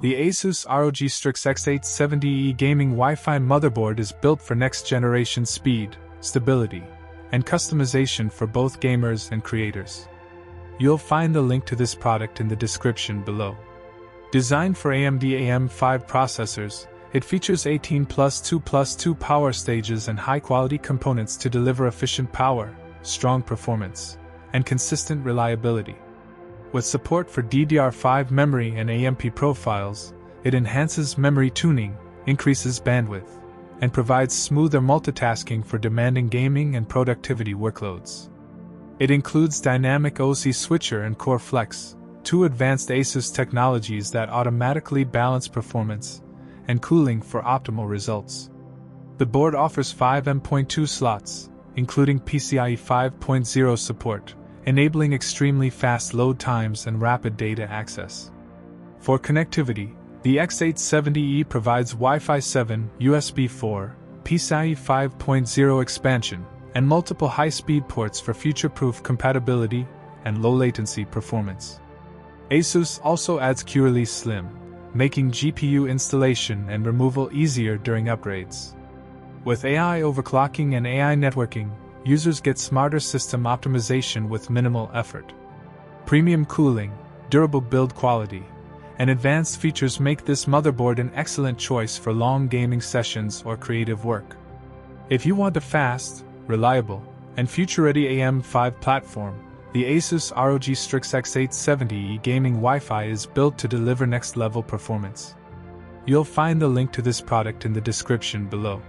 The ASUS ROG Strix X870E gaming Wi-Fi motherboard is built for next-generation speed, stability, and customization for both gamers and creators. You'll find the link to this product in the description below. Designed for AMD AM5 processors, it features 18+2+2 power stages and high-quality components to deliver efficient power, strong performance, and consistent reliability. With support for DDR5 memory and AEMP profiles, it enhances memory tuning, increases bandwidth, and provides smoother multitasking for demanding gaming and productivity workloads. It includes Dynamic OC Switcher and Core Flex, two advanced ASUS technologies that automatically balance performance and cooling for optimal results. The board offers 5 M.2 slots, including PCIe 5.0 support, enabling extremely fast load times and rapid data access. For connectivity, the X870E provides Wi-Fi 7, USB4, PCIe 5.0 expansion, and multiple high-speed ports for future-proof compatibility and low-latency performance. ASUS also adds Q-Release Slim, making GPU installation and removal easier during upgrades. With AI overclocking and AI networking, users get smarter system optimization with minimal effort. Premium cooling, durable build quality, and advanced features make this motherboard an excellent choice for long gaming sessions or creative work. If you want a fast, reliable, and future-ready AM5 platform, the ASUS ROG Strix X870E gaming Wi-Fi is built to deliver next-level performance. You'll find the link to this product in the description below.